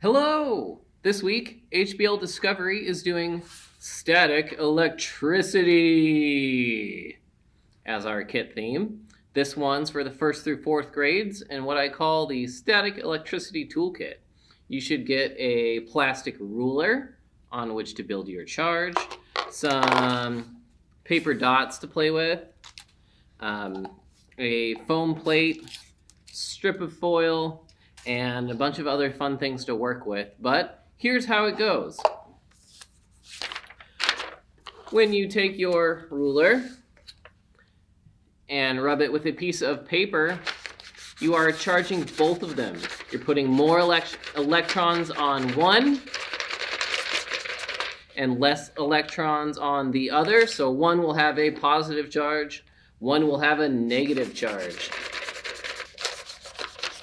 Hello! This week, HPL Discovery is doing static electricity as our kit theme. This one's for the 1st through 4th grades and what I call the static electricity toolkit. You should get a plastic ruler on which to build your charge, some paper dots to play with, a foam plate, strip of foil, and a bunch of other fun things to work with. But here's how it goes. When you take your ruler and rub it with a piece of paper, you are charging both of them. You're putting more electrons on one and less electrons on the other. So one will have a positive charge, one will have a negative charge.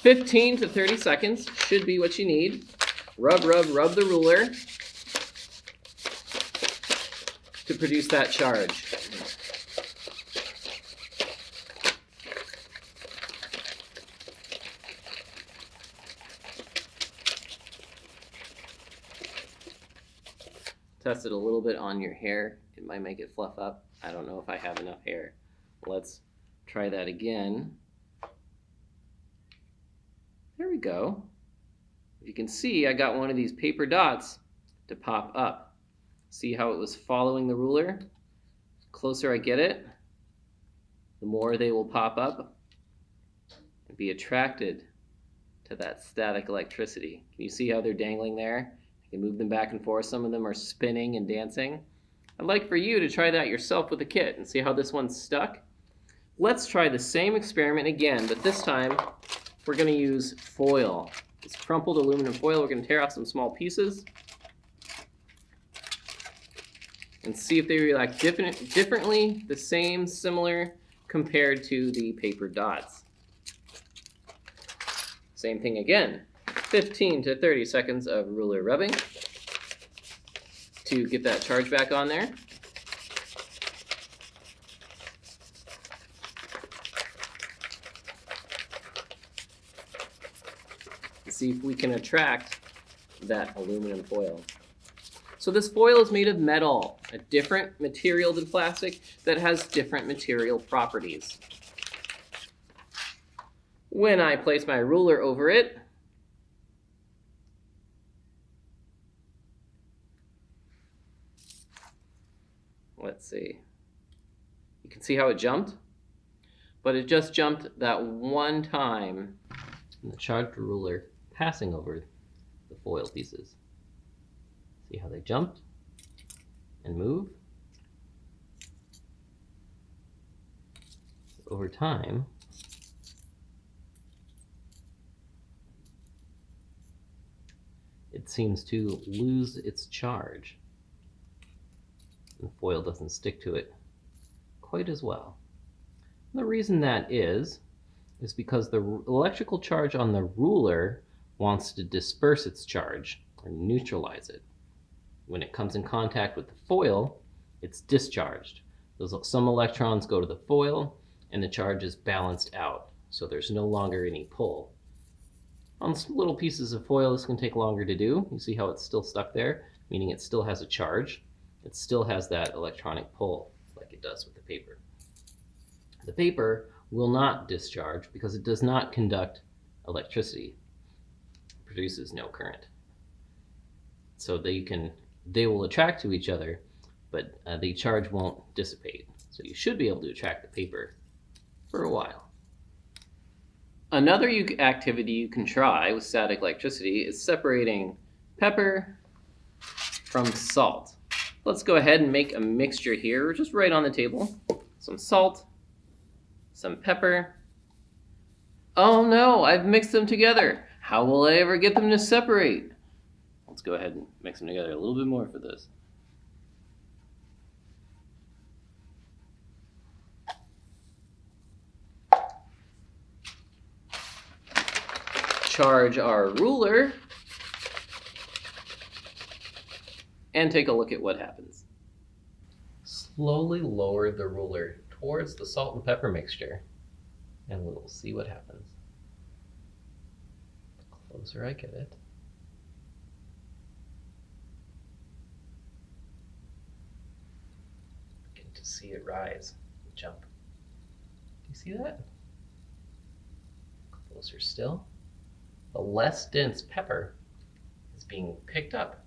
15 to 30 seconds should be what you need. Rub the ruler to produce that charge. Test it a little bit on your hair. It might make it fluff up. I don't know if I have enough hair. Let's try that again. There we go. You can see I got one of these paper dots to pop up. See how it was following the ruler? The closer I get it, the more they will pop up and be attracted to that static electricity. Can you see how they're dangling there? You can move them back and forth. Some of them are spinning and dancing. I'd like for you to try that yourself with a kit and see how this one's stuck. Let's try the same experiment again, but this time we're going to use foil. This crumpled aluminum foil. We're going to tear off some small pieces and see if they react differently, the same, similar, compared to the paper dots. Same thing again. 15 to 30 seconds of ruler rubbing to get that charge back on there. See if we can attract that aluminum foil. So this foil is made of metal, a different material than plastic that has different material properties. When I place my ruler over it, let's see, you can see how it jumped, but it just jumped that one time. And the charged ruler passing over the foil pieces. See how they jumped and move? Over time, it seems to lose its charge. And the foil doesn't stick to it quite as well. And the reason that is because the electrical charge on the ruler wants to disperse its charge or neutralize it. When it comes in contact with the foil, it's discharged. Some electrons go to the foil and the charge is balanced out, so there's no longer any pull. On some little pieces of foil, this can take longer to do. You see how it's still stuck there, meaning it still has a charge. It still has that electronic pull like it does with the paper. The paper will not discharge because it does not conduct electricity. It produces no current. So they will attract to each other, but the charge won't dissipate. So you should be able to attract the paper for a while. Another activity you can try with static electricity is separating pepper from salt. Let's go ahead and make a mixture here, just right on the table. Some salt, some pepper. Oh no, I've mixed them together. How will I ever get them to separate? Let's go ahead and mix them together a little bit more for this. Charge our ruler and take a look at what happens. Slowly lower the ruler towards the salt and pepper mixture and we'll see what happens. The closer I get it, get to see it rise, jump. Do you see that? Closer still. The less dense pepper is being picked up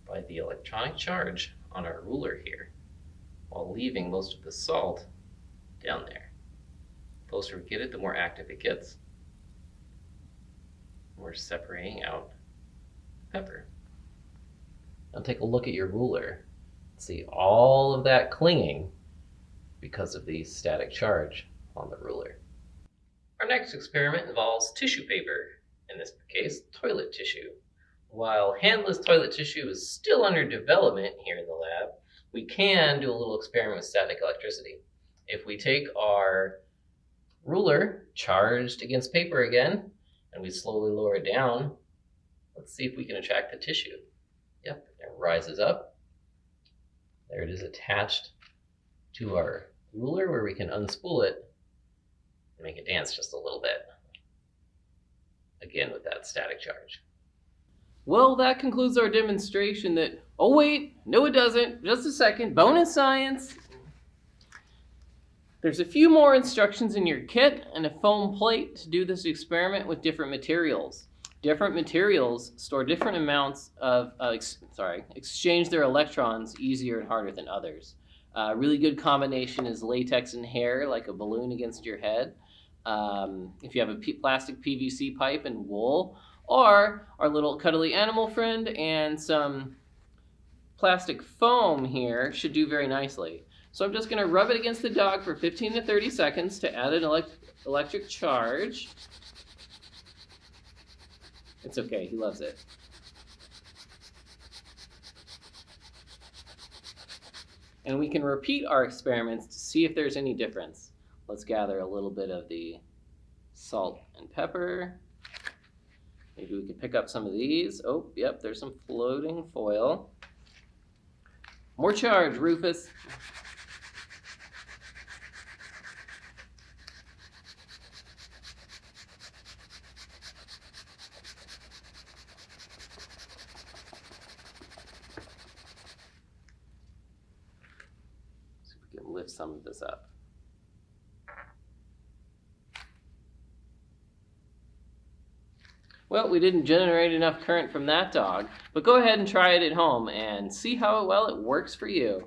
by the electronic charge on our ruler here, while leaving most of the salt down there. The closer we get it, the more active it gets. We're separating out pepper. Now take a look at your ruler. See all of that clinging because of the static charge on the ruler. Our next experiment involves tissue paper, in this case, toilet tissue. While handless toilet tissue is still under development here in the lab, we can do a little experiment with static electricity. If we take our ruler charged against paper again, and we slowly lower it down, let's see if we can attract the tissue. Yep, it rises up. There it is attached to our ruler where we can unspool it and make it dance just a little bit. Again with that static charge. Well, that concludes our demonstration that, oh wait, no it doesn't, just a second, bonus science. There's a few more instructions in your kit and a foam plate to do this experiment with different materials. Different materials store different amounts of, exchange their electrons easier and harder than others. A really good combination is latex and hair, like a balloon against your head. If you have a plastic PVC pipe and wool, or our little cuddly animal friend and some plastic foam here should do very nicely. So I'm just going to rub it against the dog for 15 to 30 seconds to add an electric charge. It's okay, he loves it. And we can repeat our experiments to see if there's any difference. Let's gather a little bit of the salt and pepper. Maybe we could pick up some of these. Oh, yep, there's some floating foil. More charge, Rufus. See if we can lift some of this up. Well, we didn't generate enough current from that dog, but go ahead and try it at home and see how well it works for you.